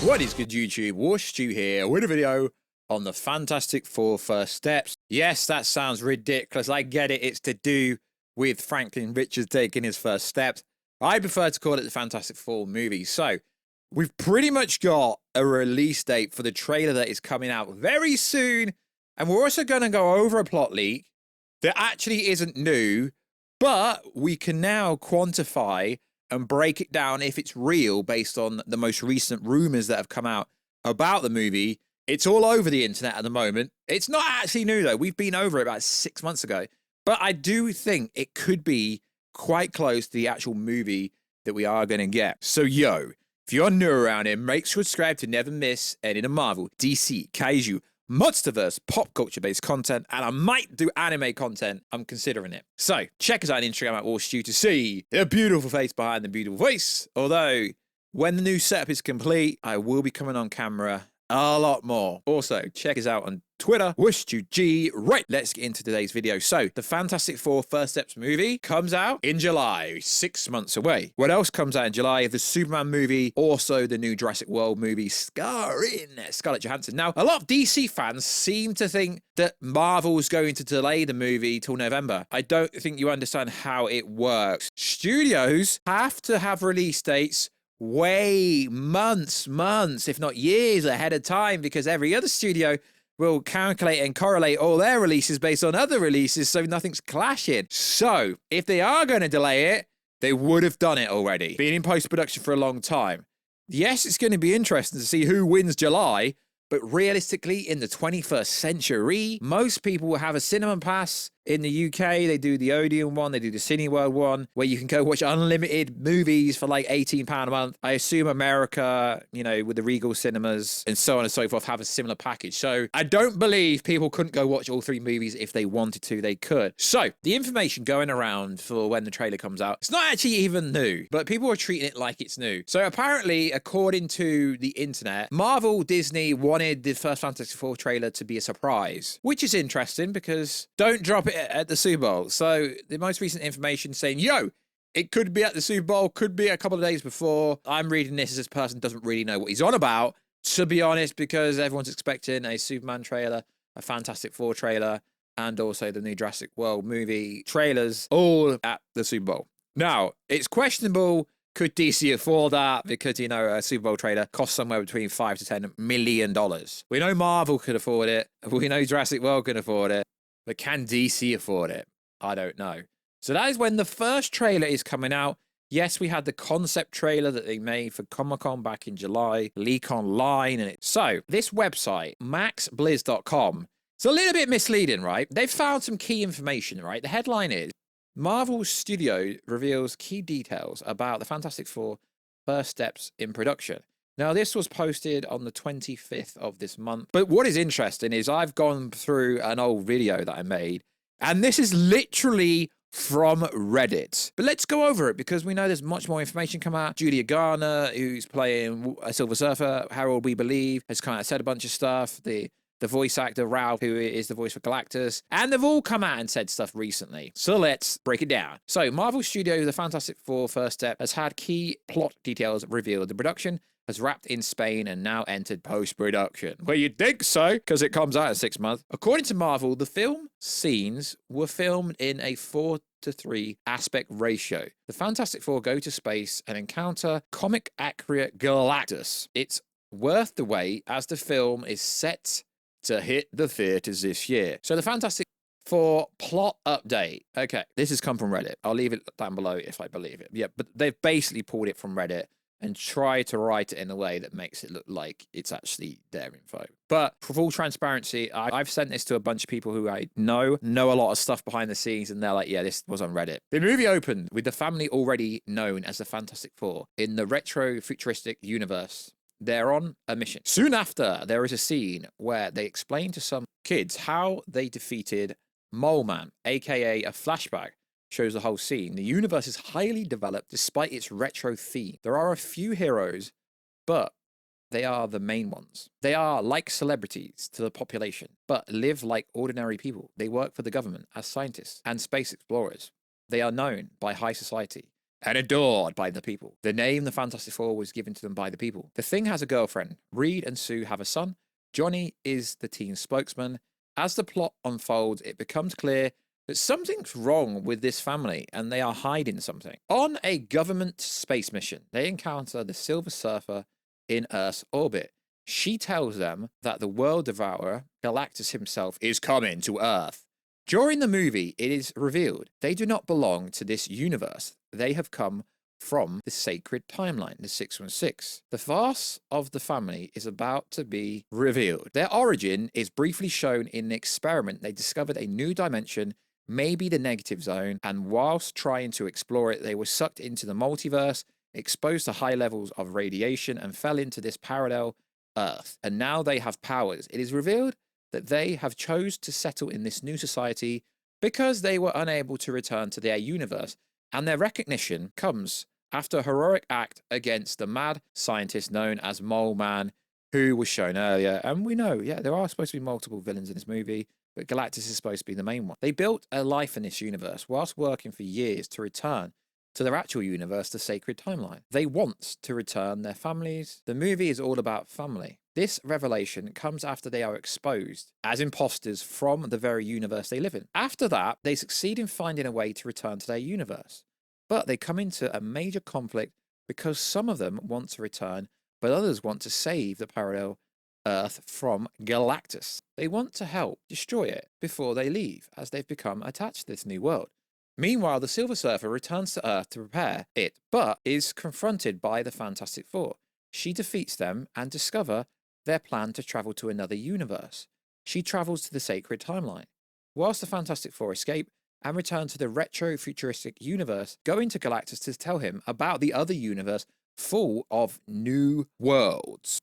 What is good, YouTube? Warstu here with a video on the Fantastic Four first steps. Yes, that sounds ridiculous. I get it. It's to do with Franklin Richards taking his first steps. I prefer to call it the Fantastic Four movie. So we've pretty much got a release date for the trailer that is coming out very soon. And we're also going to go over a plot leak that actually isn't new, but we can now quantify and break it down if it's real based on the most recent rumors that have come out about the movie. It's all over the internet at the moment. It's not actually new, though. We've been over it about 6 months ago. But I do think it could be quite close to the actual movie that we are going to get. So, yo, if you're new around here, make sure to subscribe to never miss any of the Marvel, DC, Kaiju, Monsterverse, pop culture-based content, and I might do anime content. I'm considering it. So, check us out on Instagram at Warstu to see the beautiful face behind the beautiful voice. Although, when the new setup is complete, I will be coming on camera a lot more. Also, check us out on Twitter, WarstuG. Right, let's get into today's video. So, the Fantastic Four First Steps movie comes out in July, 6 months away. What else comes out in July? The Superman movie, also the new Jurassic World movie starring Scarlett Johansson. Now, a lot of DC fans seem to think that Marvel's going to delay the movie till November. I don't think you understand how it works. Studios have to have release dates way months, if not years ahead of time, because every other studio will calculate and correlate all their releases based on other releases, so nothing's clashing. So, if they are going to delay it, they would have done it already. Been in post-production for a long time. Yes, it's going to be interesting to see who wins July, but realistically, in the 21st century, most people will have a cinema pass. In the UK, they do the Odeon one, they do the Cineworld one, where you can go watch unlimited movies for like £18 a month. I assume America, you know, with the Regal cinemas and so on and so forth, have a similar package. So I don't believe people couldn't go watch all three movies if they wanted to, they could. So the information going around for when the trailer comes out, it's not actually even new, but people are treating it like it's new. So apparently, according to the internet, Marvel Disney wanted the first Fantastic Four trailer to be a surprise, which is interesting because don't drop it at the Super Bowl. So the most recent information saying, yo, it could be at the Super Bowl, could be a couple of days before. I'm reading this as this person doesn't really know what he's on about, to be honest, because everyone's expecting a Superman trailer, a Fantastic Four trailer, and also the new Jurassic World movie trailers, all at the Super Bowl. Now, it's questionable. Could DC afford that? Because, you know, a Super Bowl trailer costs somewhere between $5 to $10 million. We know Marvel could afford it. We know Jurassic World can afford it. But can DC afford it? I don't know. So that is when the first trailer is coming out. Yes, we had the concept trailer that they made for Comic-Con back in July, leak online. So this website, maxblizz.com, it's a little bit misleading, right? They've found some key information, right? The headline is, Marvel Studio reveals key details about the Fantastic Four first steps in production. Now, this was posted on the 25th of this month. But what is interesting is I've gone through an old video that I made, and this is literally from Reddit. But let's go over it because we know there's much more information come out. Julia Garner, who's playing a Silver Surfer, Harold We Believe, has kind of said a bunch of stuff. The voice actor, Ralph, who is the voice for Galactus. And they've all come out and said stuff recently. So let's break it down. So Marvel Studios, the Fantastic Four first step, has had key plot details revealed. The production has wrapped in Spain and now entered post-production. Well, you'd think so, because it comes out in 6 months. According to Marvel, the film scenes were filmed in a 4:3 aspect ratio. The Fantastic Four go to space and encounter comic-accurate Galactus. It's worth the wait as the film is set to hit the theaters this year. So the Fantastic Four plot update. Okay, this has come from Reddit. I'll leave it down below if I believe it. Yeah, but they've basically pulled it from Reddit and try to write it in a way that makes it look like it's actually their info. But for full transparency, I've sent this to a bunch of people who I know a lot of stuff behind the scenes, and they're like, yeah, this was on Reddit. The movie opened with the family already known as the Fantastic Four in the retro-futuristic universe. They're on a mission. Soon after, there is a scene where they explain to some kids how they defeated Mole Man, aka a flashback. Shows the whole scene. The universe is highly developed despite its retro theme. There are a few heroes, but they are the main ones. They are like celebrities to the population, but live like ordinary people. They work for the government as scientists and space explorers. They are known by high society. and adored by the people. The name the Fantastic Four was given to them by the people. The Thing has a girlfriend. Reed and Sue have a son. Johnny is the team's spokesman. As the plot unfolds, it becomes clear that something's wrong with this family and they are hiding something. On a government space mission, they encounter the Silver Surfer in Earth's orbit. She tells them that the World Devourer, Galactus himself, is coming to Earth. During the movie, it is revealed they do not belong to this universe. They have come from the sacred timeline, the 616. The farce of the family is about to be revealed. Their origin is briefly shown in an experiment. They discovered a new dimension, maybe the negative zone, and whilst trying to explore it, they were sucked into the multiverse, exposed to high levels of radiation, and fell into this parallel Earth. And now they have powers. It is revealed that they have chose to settle in this new society because they were unable to return to their universe, and their recognition comes after a heroic act against the mad scientist known as Mole Man, who was shown earlier. And we know, yeah, there are supposed to be multiple villains in this movie, but Galactus is supposed to be the main one. They built a life in this universe whilst working for years to return to their actual universe, the sacred timeline. They want to return their families. The movie is all about family. This revelation comes after they are exposed as imposters from the very universe they live in. After that, they succeed in finding a way to return to their universe. But they come into a major conflict because some of them want to return, but others want to save the parallel Earth from Galactus. They want to help destroy it before they leave, as they've become attached to this new world. Meanwhile, the Silver Surfer returns to Earth to prepare it, but is confronted by the Fantastic Four. She defeats them and discovers their plan to travel to another universe. She travels to the sacred timeline, whilst the Fantastic Four escape and return to the retro-futuristic universe, going to Galactus to tell him about the other universe full of new worlds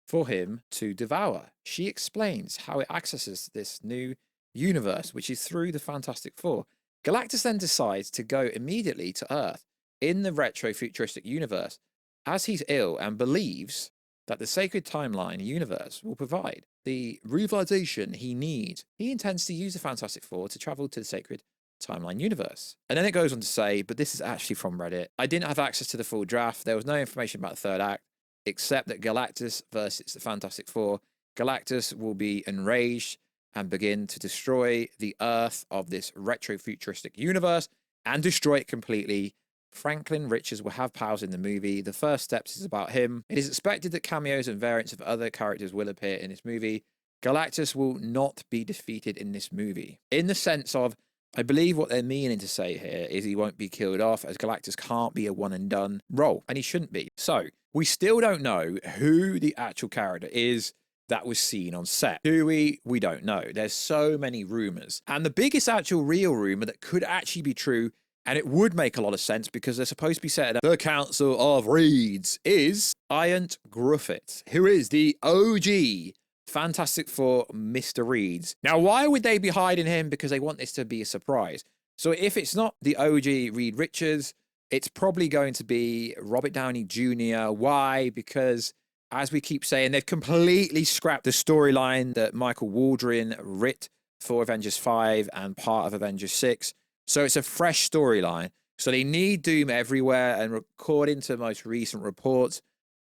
for him to devour. She explains how it accesses this new universe, which is through the Fantastic Four. Galactus then decides to go immediately to Earth in the retro-futuristic universe, as he's ill and believes that the sacred timeline universe will provide the revitalization he needs. He intends to use the Fantastic Four to travel to the sacred timeline universe. And then it goes on to say, but this is actually from Reddit, I didn't have access to the full draft. There was no information about the third act, except that Galactus versus the Fantastic Four. Galactus will be enraged and begin to destroy the Earth of this retro-futuristic universe and destroy it completely. Franklin Richards will have powers in the movie. The first steps is about him. It is expected that cameos and variants of other characters will appear in this movie. Galactus will not be defeated in this movie. In the sense of, I believe what they're meaning to say here is he won't be killed off, as Galactus can't be a one and done role, and he shouldn't be. So we still don't know who the actual character is that was seen on set. Do we? We don't know. There's so many rumors. And the biggest actual real rumor that could actually be true, and it would make a lot of sense because they're supposed to be setting up the Council of Reeds, is Ian Gruffett, who is the OG Fantastic Four Mr. Reeds. Now, why would they be hiding him? Because they want this to be a surprise. So if it's not the OG Reed Richards, it's probably going to be Robert Downey Jr. Why? Because, as we keep saying, they've completely scrapped the storyline that Michael Waldron writ for Avengers 5 and part of Avengers 6. So it's a fresh storyline. So they need Doom everywhere. And according to most recent reports,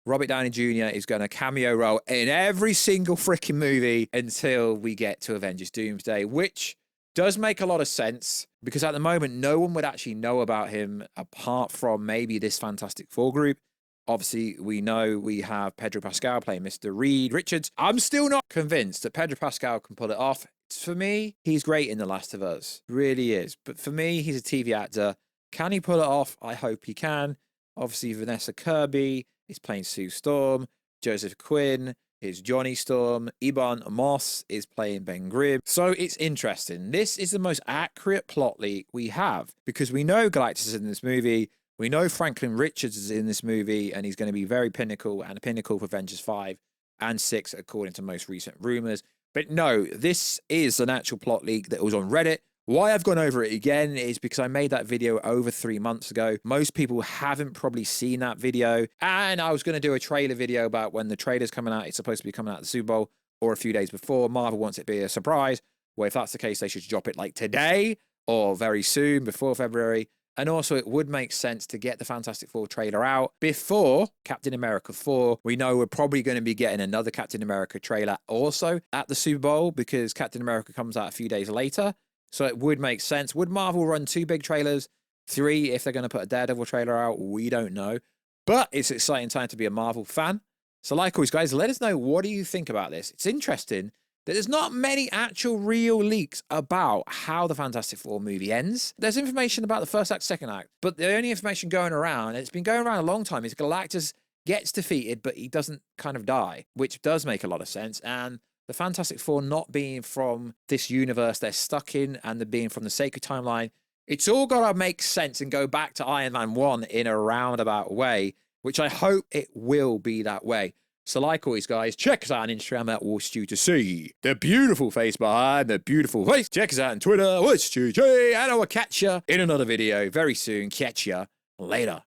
Robert Downey Jr. is going to cameo role in every single freaking movie until we get to Avengers Doomsday, which does make a lot of sense because at the moment, no one would actually know about him apart from maybe this Fantastic Four group. Obviously, we know we have Pedro Pascal playing Mr. Reed Richards. I'm still not convinced that Pedro Pascal can pull it off. For me, he's great in The Last of Us. Really is. But for me, he's a TV actor. Can he pull it off? I hope he can. Obviously, Vanessa Kirby is playing Sue Storm. Joseph Quinn is Johnny Storm. Ebon Moss is playing Ben Grimm. So it's interesting. This is the most accurate plot leak we have because we know Galactus is in this movie. We know Franklin Richards is in this movie and he's going to be very pinnacle and a pinnacle for Avengers 5 and 6 according to most recent rumors. But no, this is an actual plot leak that was on Reddit. Why I've gone over it again is because I made that video over 3 months ago. Most people haven't probably seen that video. And I was going to do a trailer video about when the trailer's coming out. It's supposed to be coming out at the Super Bowl or a few days before. Marvel wants it to be a surprise. Well, if that's the case, they should drop it like today or very soon before February. And also, it would make sense to get the Fantastic Four trailer out before Captain America 4. We know we're probably going to be getting another Captain America trailer also at the Super Bowl because Captain America comes out a few days later. So it would make sense. Would Marvel run 2 big trailers? 3 if they're going to put a Daredevil trailer out? We don't know. But it's an exciting time to be a Marvel fan. So like always, guys, let us know, what do you think about this? It's interesting that there's not many actual real leaks about how the Fantastic Four movie ends. There's information about the first act, second act, but the only information going around, and it's been going around a long time, is Galactus gets defeated, but he doesn't kind of die, which does make a lot of sense. And the Fantastic Four not being from this universe they're stuck in, and they're being from the Sacred Timeline, it's all got to make sense and go back to Iron Man 1 in a roundabout way, which I hope it will be that way. So like always, guys, check us out on Instagram at Warstu to see the beautiful face behind the beautiful face. Check us out on Twitter, Warstu, and I will catch you in another video very soon. Catch you later.